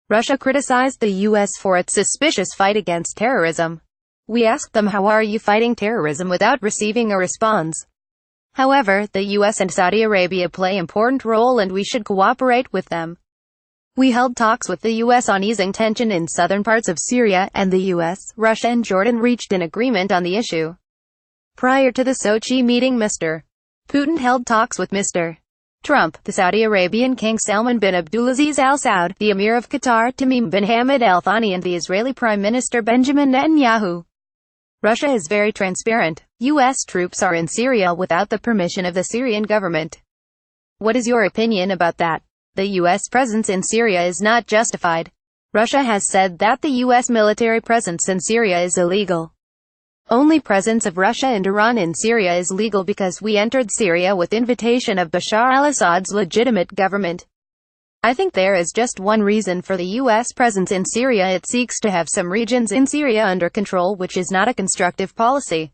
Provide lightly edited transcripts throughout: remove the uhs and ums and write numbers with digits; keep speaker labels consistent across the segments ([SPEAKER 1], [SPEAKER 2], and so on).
[SPEAKER 1] Russia criticized the U.S. for its suspicious fight against terrorism. We asked them, how are you fighting terrorism, without receiving a response. However, the U.S. and Saudi Arabia play an important role and we should cooperate with them. We held talks with the U.S. on easing tension in southern parts of Syria, and the U.S., Russia and Jordan reached an agreement on the issue. Prior to the Sochi meeting, Mr. Putin held talks with Mr. Trump, the Saudi Arabian King Salman bin Abdulaziz Al Saud, the Emir of Qatar Tamim bin Hamad Al Thani, and the Israeli Prime Minister Benjamin Netanyahu. Russia is very transparent. U.S. troops are in Syria without the permission of the Syrian government. What is your opinion about that? The U.S. presence in Syria is not justified. Russia has said that the U.S. military presence in Syria is illegal. Only presence of Russia and Iran in Syria is legal because we entered Syria with invitation of Bashar al-Assad's legitimate government. I think there is just one reason for the U.S. presence in Syria: it seeks to have some regions in Syria under control, which is not a constructive policy.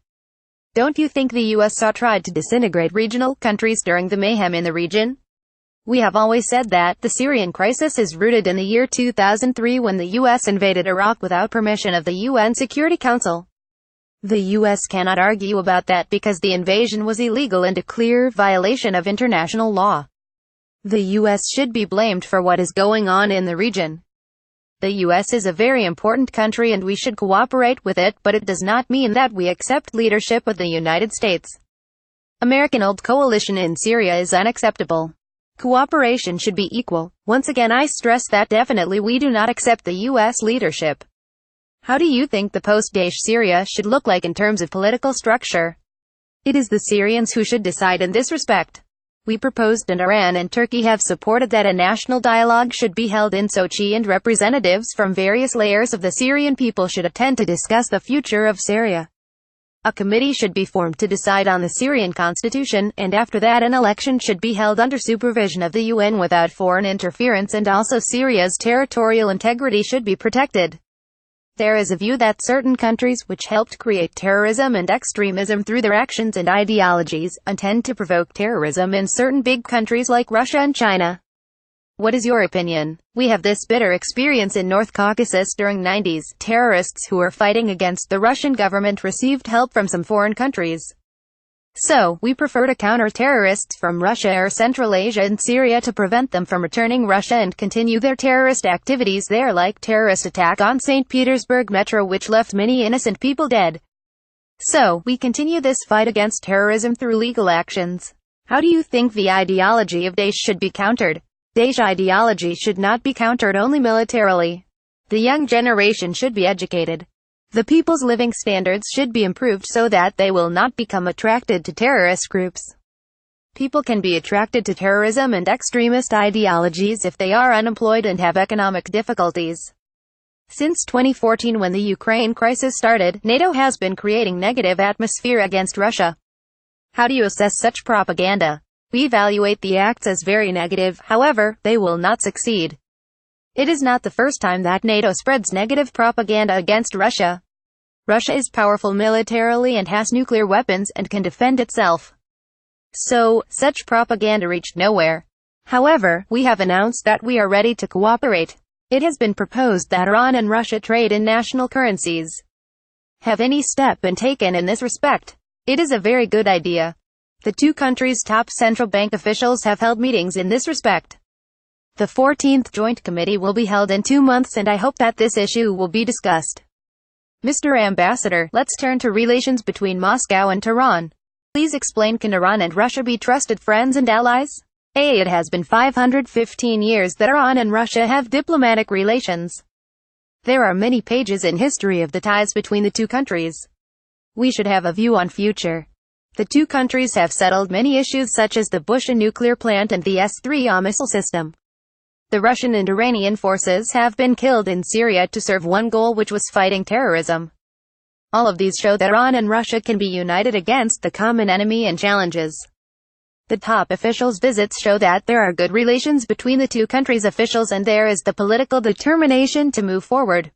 [SPEAKER 1] Don't you think the U.S. tried to disintegrate regional countries during the mayhem in the region? We have always said that the Syrian crisis is rooted in the year 2003 when the U.S. invaded Iraq without permission of the UN Security Council. The U.S. cannot argue about that because the invasion was illegal and a clear violation of international law. The U.S. should be blamed for what is going on in the region. The U.S. is a very important country and we should cooperate with it, but it does not mean that we accept leadership of the United States. American-owned coalition in Syria is unacceptable. Cooperation should be equal. Once again I stress that definitely we do not accept the U.S. leadership. How do you think the post-Daesh Syria should look like in terms of political structure? It is the Syrians who should decide in this respect. We proposed, and Iran and Turkey have supported, that a national dialogue should be held in Sochi and representatives from various layers of the Syrian people should attend to discuss the future of Syria. A committee should be formed to decide on the Syrian constitution, and after that an election should be held under supervision of the UN without foreign interference, and also Syria's territorial integrity should be protected. There is a view that certain countries which helped create terrorism and extremism through their actions and ideologies intend to provoke terrorism in certain big countries like Russia and China. What is your opinion? We have this bitter experience in North Caucasus during 90s. Terrorists who were fighting against the Russian government received help from some foreign countries. So, we prefer to counter terrorists from Russia or Central Asia and Syria to prevent them from returning Russia and continue their terrorist activities there, like terrorist attack on St. Petersburg metro which left many innocent people dead. So, we continue this fight against terrorism through legal actions. How do you think the ideology of Daesh should be countered? Daesh ideology should not be countered only militarily. The young generation should be educated. The people's living standards should be improved so that they will not become attracted to terrorist groups. People can be attracted to terrorism and extremist ideologies if they are unemployed and have economic difficulties. Since 2014, when the Ukraine crisis started, NATO has been creating negative atmosphere against Russia. How do you assess such propaganda? We evaluate the acts as very negative, however, they will not succeed. It is not the first time that NATO spreads negative propaganda against Russia. Russia is powerful militarily and has nuclear weapons and can defend itself. So, such propaganda reached nowhere. However, we have announced that we are ready to cooperate. It has been proposed that Iran and Russia trade in national currencies. Have any step been taken in this respect? It is a very good idea. The two countries' top central bank officials have held meetings in this respect. The 14th Joint Committee will be held in 2 months and I hope that this issue will be discussed. Mr. Ambassador, let's turn to relations between Moscow and Tehran. Please explain, can Iran and Russia be trusted friends and allies? It has been 515 years that Iran and Russia have diplomatic relations. There are many pages in history of the ties between the two countries. We should have a view on future. The two countries have settled many issues such as the Bushehr nuclear plant and the S-300 missile system. The Russian and Iranian forces have been killed in Syria to serve one goal, which was fighting terrorism. All of these show that Iran and Russia can be united against the common enemy and challenges. The top officials' visits show that there are good relations between the two countries' officials and there is the political determination to move forward.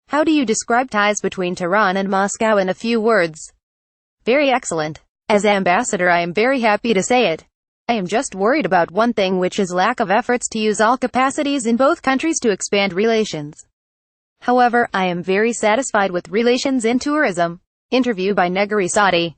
[SPEAKER 1] How do you describe ties between Tehran and Moscow in a few words? Very excellent. As ambassador, I am very happy to say it. I am just worried about one thing, which is lack of efforts to use all capacities in both countries to expand relations. However, I am very satisfied with relations in tourism. Interview by Negari Saudi.